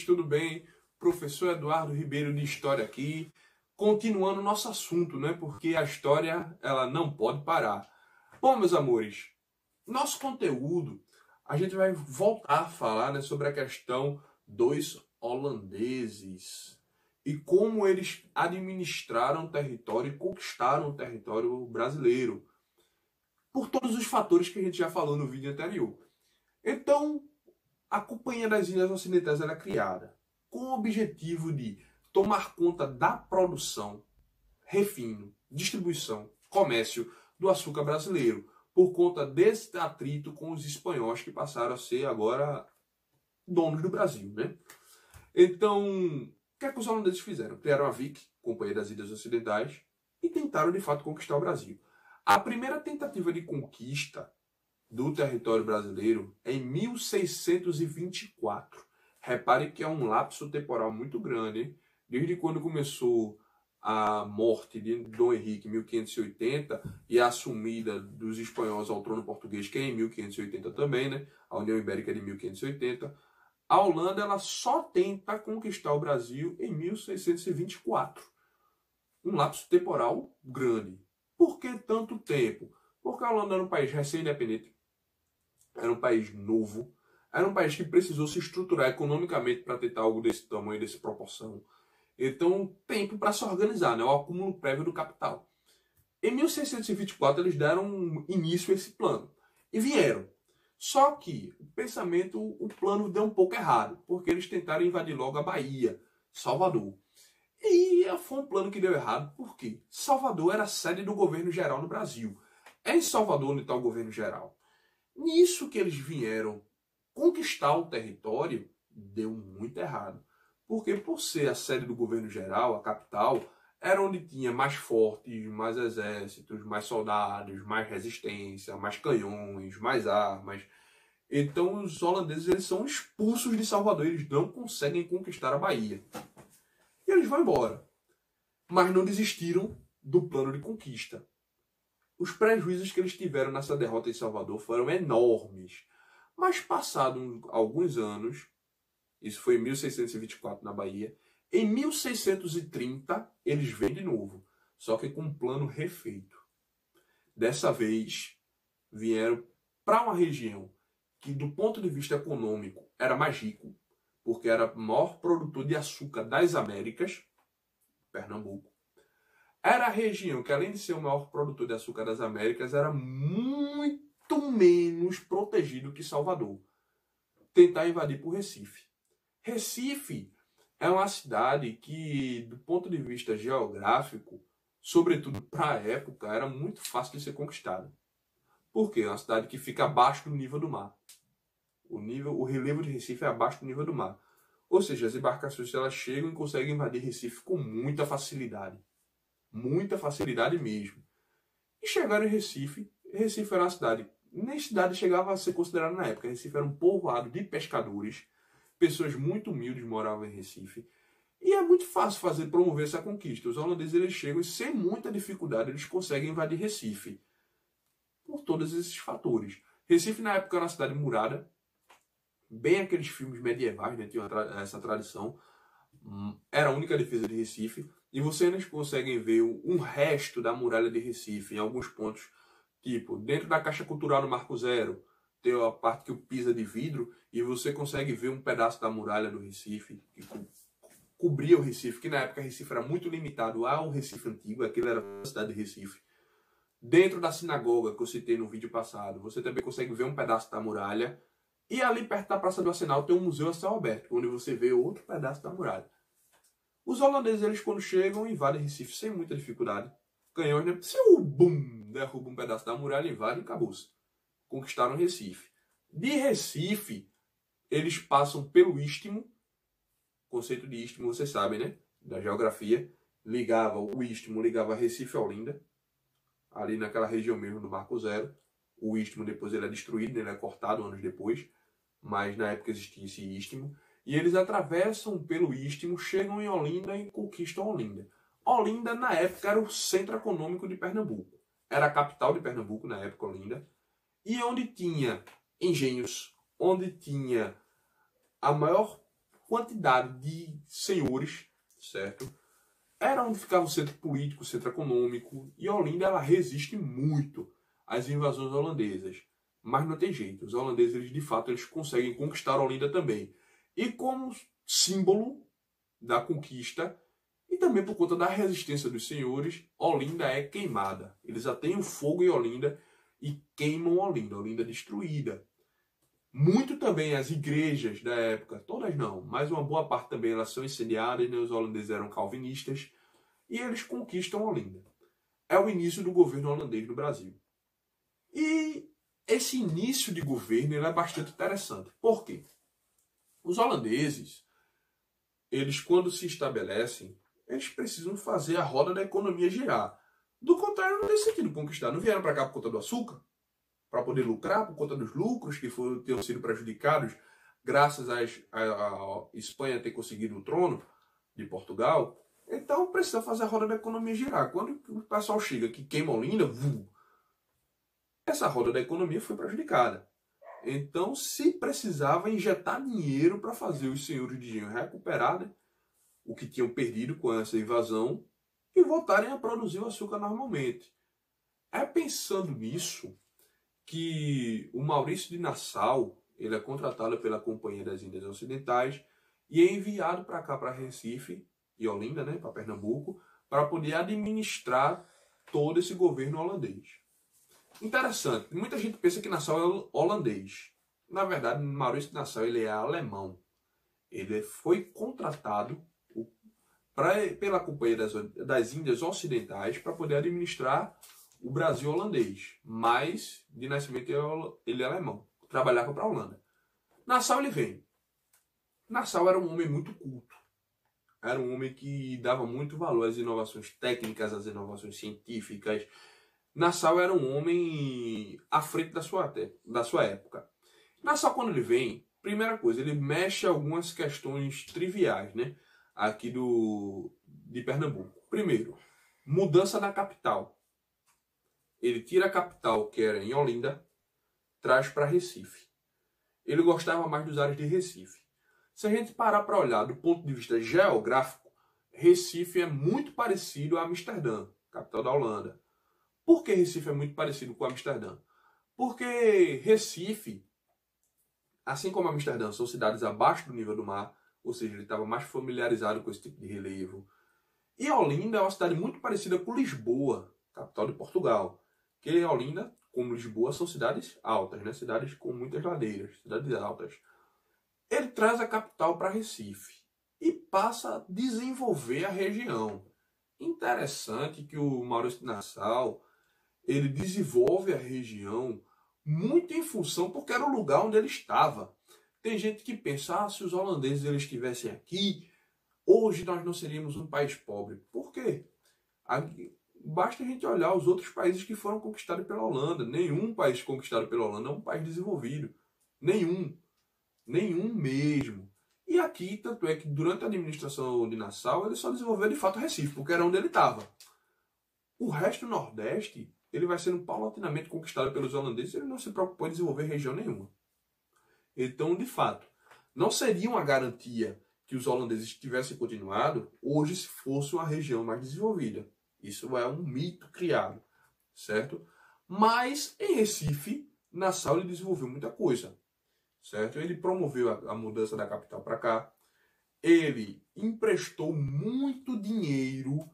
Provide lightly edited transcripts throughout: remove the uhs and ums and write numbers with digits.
Tudo bem? Professor Eduardo Ribeiro de História aqui, continuando nosso assunto, né? Porque a história, ela não pode parar. Bom, meus amores, nosso conteúdo, a gente vai voltar a falar, né, sobre a questão dos holandeses e como eles administraram o território e conquistaram o território brasileiro, por todos os fatores que a gente já falou no vídeo anterior. Então, a Companhia das Índias Ocidentais era criada com o objetivo de tomar conta da produção, refino, distribuição, comércio do açúcar brasileiro, por conta desse atrito com os espanhóis que passaram a ser agora donos do Brasil, né? Então, o que é que os holandeses fizeram? Criaram a VIC, Companhia das Índias Ocidentais, e tentaram de fato conquistar o Brasil. A primeira tentativa de conquista do território brasileiro em 1624. Repare que é um lapso temporal muito grande, hein? Desde quando começou a morte de Dom Henrique, em 1580, e a assumida dos espanhóis ao trono português, que é em 1580 também, né? A União Ibérica é de 1580. A Holanda ela só tenta conquistar o Brasil em 1624. Um lapso temporal grande. Por que tanto tempo? Porque a Holanda era um país recém-independente, era um país novo, era um país que precisou se estruturar economicamente para tentar algo desse tamanho, dessa proporção. Então, tempo para se organizar, né? O acúmulo prévio do capital. Em 1624, eles deram início a esse plano e vieram. Só que o plano deu um pouco errado, porque eles tentaram invadir logo a Bahia, Salvador. E foi um plano que deu errado, porque Salvador era a sede do governo geral no Brasil. É em Salvador onde está o governo geral. Nisso que eles vieram conquistar o território, deu muito errado. Porque por ser a sede do governo geral, a capital, era onde tinha mais fortes, mais exércitos, mais soldados, mais resistência, mais canhões, mais armas. Então os holandeses eles são expulsos de Salvador, eles não conseguem conquistar a Bahia. E eles vão embora. Mas não desistiram do plano de conquista. Os prejuízos que eles tiveram nessa derrota em Salvador foram enormes. Mas passados alguns anos, isso foi em 1624 na Bahia, em 1630 eles vêm de novo, só que com um plano refeito. Dessa vez vieram para uma região que do ponto de vista econômico era mais rico, porque era o maior produtor de açúcar das Américas, Pernambuco. Era a região que, além de ser o maior produtor de açúcar das Américas, era muito menos protegido que Salvador. Tentar invadir por Recife. Recife é uma cidade que, do ponto de vista geográfico, sobretudo para a época, era muito fácil de ser conquistada. Por quê? É uma cidade que fica abaixo do nível do mar. O relevo de Recife é abaixo do nível do mar. Ou seja, as embarcações elas chegam e conseguem invadir Recife com muita facilidade. Muita facilidade mesmo. E chegaram em Recife. Recife era uma cidade, nem cidade chegava a ser considerada na época. Recife era um povoado de pescadores. Pessoas muito humildes moravam em Recife. E é muito fácil promover essa conquista. Os holandeses eles chegam e sem muita dificuldade eles conseguem invadir Recife. Por todos esses fatores. Recife na época era uma cidade murada. Bem aqueles filmes medievais, né? Tinha essa tradição. Era a única defesa de Recife. E vocês conseguem ver um resto da muralha de Recife em alguns pontos, tipo, dentro da Caixa Cultural do Marco Zero, tem a parte que o pisa de vidro, e você consegue ver um pedaço da muralha do Recife, que cobria o Recife, que na época Recife era muito limitado ao Recife antigo, aquilo era a cidade de Recife. Dentro da sinagoga, que eu citei no vídeo passado, você também consegue ver um pedaço da muralha, e ali perto da Praça do Arsenal tem um museu a céu aberto, onde você vê outro pedaço da muralha. Os holandeses, eles quando chegam, invadem Recife sem muita dificuldade. Canhões, né? Bum, derruba um pedaço da muralha, invadem e acabou-se. Conquistaram Recife. De Recife, eles passam pelo Istmo. O conceito de Istmo, vocês sabem, né? Da geografia. O Istmo ligava Recife a Olinda. Ali naquela região mesmo do Marco Zero. O Istmo depois ele é destruído, né? Ele é cortado anos depois. Mas na época existia esse Istmo. E eles atravessam pelo Istmo, chegam em Olinda e conquistam Olinda. Olinda, na época, era o centro econômico de Pernambuco. Era a capital de Pernambuco, na época, Olinda. E onde tinha engenhos, onde tinha a maior quantidade de senhores, certo? Era onde ficava o centro político, o centro econômico, e Olinda ela resiste muito às invasões holandesas. Mas não tem jeito, os holandeses eles, de fato eles conseguem conquistar Olinda também. E como símbolo da conquista, e também por conta da resistência dos senhores, Olinda é queimada. Eles atêm o fogo em Olinda e queimam Olinda, Olinda é destruída. Muito também as igrejas da época, todas não, mas uma boa parte também elas são incendiadas, né? Os holandeses eram calvinistas, e eles conquistam Olinda. É o início do governo holandês no Brasil. E esse início de governo ele é bastante interessante. Por quê? Os holandeses, eles quando se estabelecem, eles precisam fazer a roda da economia girar. Do contrário, não tem sentido conquistar. Não vieram para cá por conta do açúcar? Para poder lucrar, por conta dos lucros que tenham sido prejudicados graças à Espanha ter conseguido o trono de Portugal. Então precisa fazer a roda da economia girar. Quando o pessoal chega que queima Olinda, essa roda da economia foi prejudicada. Então se precisava injetar dinheiro para fazer os senhores de engenho recuperarem o que tinham perdido com essa invasão e voltarem a produzir o açúcar normalmente. É pensando nisso que o Maurício de Nassau ele é contratado pela Companhia das Índias Ocidentais e é enviado para cá, para Recife e Olinda, né, para Pernambuco, para poder administrar todo esse governo holandês. Interessante, muita gente pensa que Nassau é holandês. Na verdade, Maurício de Nassau ele é alemão. Ele foi contratado pela Companhia das Índias Ocidentais para poder administrar o Brasil holandês, mas de nascimento ele é alemão, trabalhava para a Holanda. Nassau ele vem. Nassau era um homem muito culto, era um homem que dava muito valor às inovações técnicas, às inovações científicas. Nassau era um homem à frente da sua época. Nassau quando ele vem, primeira coisa, ele mexe algumas questões triviais, né, aqui de Pernambuco. Primeiro, mudança da capital. Ele tira a capital, que era em Olinda, traz para Recife. Ele gostava mais dos ares de Recife. Se a gente parar para olhar do ponto de vista geográfico, Recife é muito parecido a Amsterdã, capital da Holanda. Por que Recife é muito parecido com Amsterdã? Porque Recife, assim como Amsterdã, são cidades abaixo do nível do mar, ou seja, ele estava mais familiarizado com esse tipo de relevo. E Olinda é uma cidade muito parecida com Lisboa, capital de Portugal. Que Olinda, como Lisboa, são cidades altas, né? Cidades com muitas ladeiras, cidades altas. Ele traz a capital para Recife e passa a desenvolver a região. Interessante que o Maurício de Nassau ele desenvolve a região muito em função porque era o lugar onde ele estava. Tem gente que pensa, se os holandeses eles estivessem aqui, hoje nós não seríamos um país pobre. Por quê? Basta a gente olhar os outros países que foram conquistados pela Holanda. Nenhum país conquistado pela Holanda é um país desenvolvido. Nenhum. Nenhum mesmo. E aqui, tanto é que durante a administração de Nassau, ele só desenvolveu de fato Recife, porque era onde ele estava. O resto do Nordeste, ele vai sendo paulatinamente conquistado pelos holandeses e ele não se preocupou em desenvolver região nenhuma. Então, de fato, não seria uma garantia que os holandeses tivessem continuado hoje se fosse uma região mais desenvolvida. Isso é um mito criado, certo? Mas em Recife, Nassau ele desenvolveu muita coisa, certo? Ele promoveu a mudança da capital para cá. Ele emprestou muito dinheiro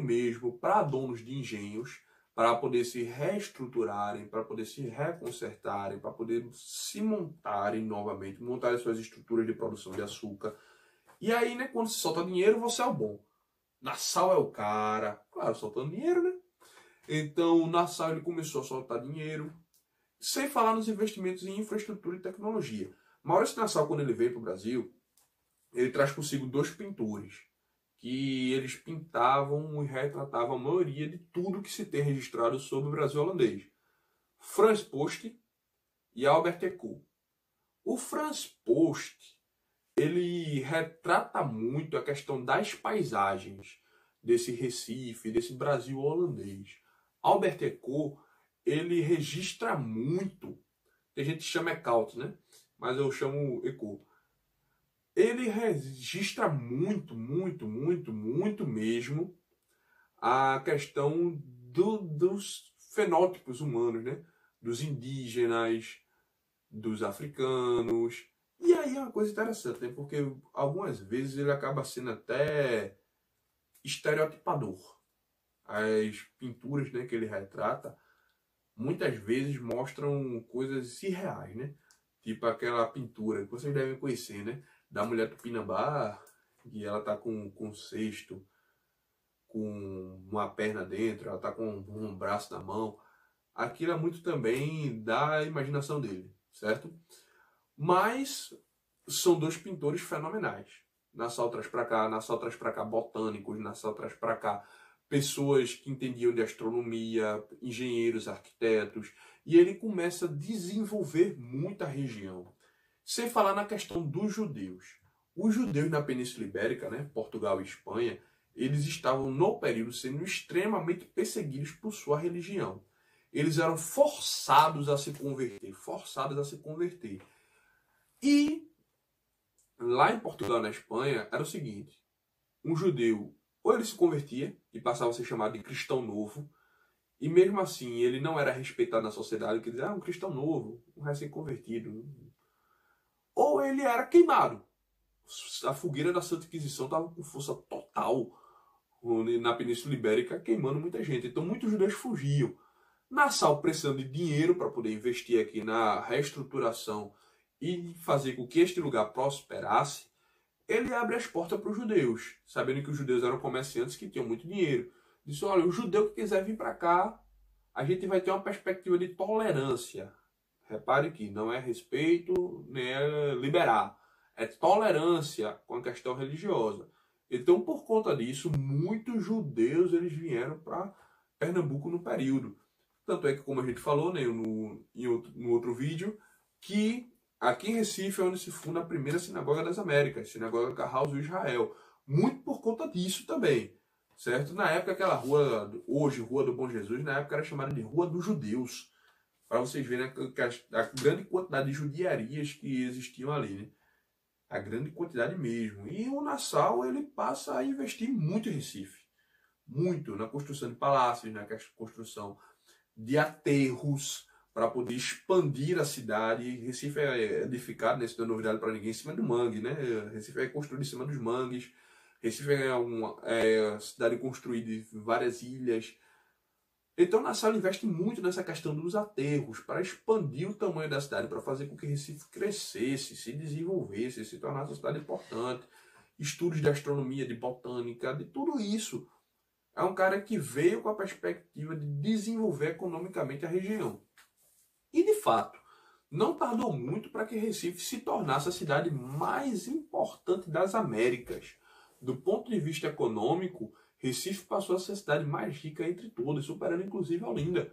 mesmo para donos de engenhos, para poder se reestruturarem, para poder se reconsertarem, para poder se montarem novamente, montarem suas estruturas de produção de açúcar. E aí, né, quando se solta dinheiro, você é o bom. Nassau é o cara, claro, soltando dinheiro, né? Então, Nassau ele começou a soltar dinheiro, sem falar nos investimentos em infraestrutura e tecnologia. Maurício Nassau, quando ele veio para o Brasil, ele traz consigo 2 pintores, que eles pintavam e retratavam a maioria de tudo que se tem registrado sobre o Brasil holandês. Frans Post e Albert Eco. O Frans Post ele retrata muito a questão das paisagens desse Recife, desse Brasil holandês. Albert Eco, ele registra muito, tem gente que chama Ecout, né? Mas eu chamo Eco. ele registra muito mesmo a questão dos fenótipos humanos, né? Dos indígenas, dos africanos. E aí é uma coisa interessante, né? Porque algumas vezes ele acaba sendo até estereotipador. As pinturas, né, que ele retrata muitas vezes mostram coisas irreais, né? Tipo aquela pintura que vocês devem conhecer, né? Da mulher tupinambá, que ela tá com um cesto, com uma perna dentro, ela tá com um braço na mão. Aquilo é muito também da imaginação dele, certo? Mas são dois pintores fenomenais. Nassau traz para cá, Nassau traz para cá botânicos, Nassau traz para cá pessoas que entendiam de astronomia, engenheiros, arquitetos, e ele começa a desenvolver muita região. Sem falar na questão dos judeus. Os judeus na Península Ibérica, né, Portugal e Espanha, eles estavam no período sendo extremamente perseguidos por sua religião. Eles eram forçados a se converter. E lá em Portugal, na Espanha, era o seguinte: um judeu, ou ele se convertia e passava a ser chamado de cristão novo, e mesmo assim ele não era respeitado na sociedade, que dizia, um cristão novo, um recém-convertido. Ou ele era queimado. A fogueira da Santa Inquisição estava com força total na Península Ibérica, queimando muita gente. Então muitos judeus fugiam. Nassau, precisando de dinheiro para poder investir aqui na reestruturação e fazer com que este lugar prosperasse, ele abre as portas para os judeus, sabendo que os judeus eram comerciantes que tinham muito dinheiro. Disse, olha, o judeu que quiser vir para cá, a gente vai ter uma perspectiva de tolerância. Repare que não é respeito, nem é liberar. É tolerância com a questão religiosa. Então, por conta disso, muitos judeus eles vieram para Pernambuco no período. Tanto é que, como a gente falou, né, no outro vídeo, que aqui em Recife é onde se funda a primeira sinagoga das Américas, Sinagoga Carraus do Israel. Muito por conta disso também, certo? Na época, aquela rua, hoje Rua do Bom Jesus, na época era chamada de Rua dos Judeus, para vocês verem a grande quantidade de judiarias que existiam ali, né? A grande quantidade mesmo. E o Nassau, ele passa a investir muito em Recife. Muito na construção de palácios, na construção de aterros, para poder expandir a cidade. Recife é edificado, né, isso não é novidade para ninguém, em cima do mangue, né? Recife é construído em cima dos mangues. Recife é uma cidade construída em várias ilhas. Então, Nassau investe muito nessa questão dos aterros, para expandir o tamanho da cidade, para fazer com que Recife crescesse, se desenvolvesse, se tornasse uma cidade importante. Estudos de astronomia, de botânica, de tudo isso. É um cara que veio com a perspectiva de desenvolver economicamente a região. E, de fato, não tardou muito para que Recife se tornasse a cidade mais importante das Américas. Do ponto de vista econômico, Recife passou a ser a cidade mais rica entre todas, superando inclusive Olinda.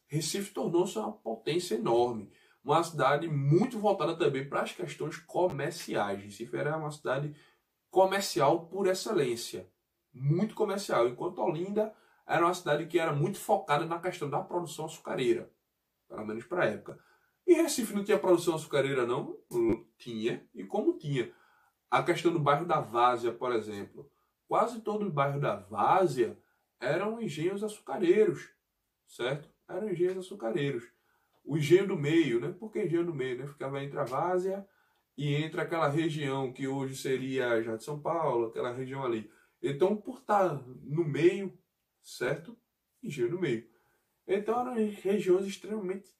Recife tornou-se uma potência enorme, uma cidade muito voltada também para as questões comerciais. Recife era uma cidade comercial por excelência, muito comercial, enquanto Olinda era uma cidade que era muito focada na questão da produção açucareira, pelo menos para a época. E Recife não tinha produção açucareira não? Tinha, e como tinha? A questão do bairro da Várzea, por exemplo. Quase todo o bairro da Várzea eram engenhos açucareiros, certo? Eram engenhos açucareiros. O engenho do meio, né? Por que engenho do meio? Né? Ficava entre a Várzea e entre aquela região que hoje seria já de São Paulo, aquela região ali. Então, por estar no meio, certo? Engenho do meio. Então, eram regiões extremamente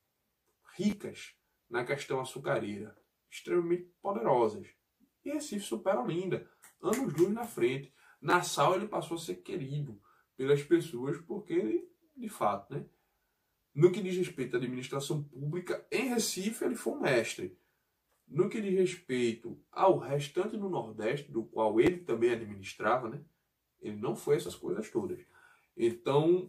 ricas na questão açucareira, extremamente poderosas. E Recife supera Olinda, anos-luz na frente. Nassau ele passou a ser querido pelas pessoas porque ele, de fato, né? No que diz respeito à administração pública, em Recife ele foi um mestre. No que diz respeito ao restante do Nordeste, do qual ele também administrava, né? Ele não foi essas coisas todas. Então,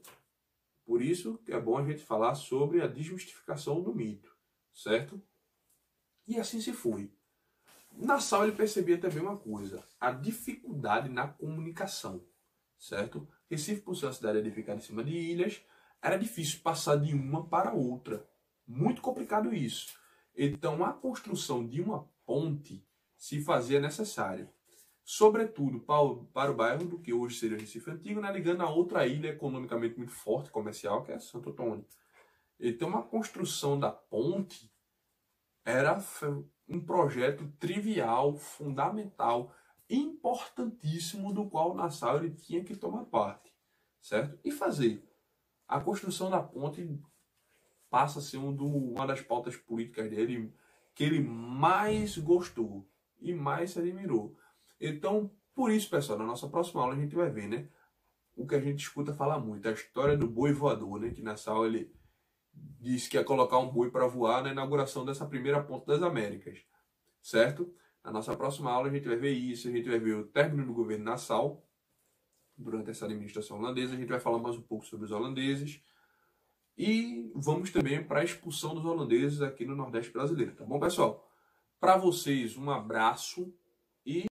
por isso que é bom a gente falar sobre a desmistificação do mito, certo? E assim se foi. Nassau ele percebia também uma coisa, a dificuldade na comunicação, certo? Recife, por ser uma cidade edificada em cima de ilhas, era difícil passar de uma para outra. Muito complicado isso. Então, a construção de uma ponte se fazia necessário. Sobretudo para o bairro do que hoje seria o Recife Antigo, né, ligando a outra ilha economicamente muito forte, comercial, que é Santo Antônio. Então, uma construção da ponte era um projeto trivial, fundamental, importantíssimo, do qual o Nassau ele tinha que tomar parte, certo? E fazer. A construção da ponte passa a ser uma das pautas políticas dele que ele mais gostou e mais se admirou. Então, por isso, pessoal, na nossa próxima aula a gente vai ver, né, o que a gente escuta falar muito, a história do boi voador, né, que Nassau ele disse que ia colocar um boi para voar na inauguração dessa primeira ponte das Américas, certo? Na nossa próxima aula a gente vai ver isso, a gente vai ver o término do governo Nassau durante essa administração holandesa, a gente vai falar mais um pouco sobre os holandeses e vamos também para a expulsão dos holandeses aqui no Nordeste brasileiro, tá bom, pessoal? Para vocês, um abraço e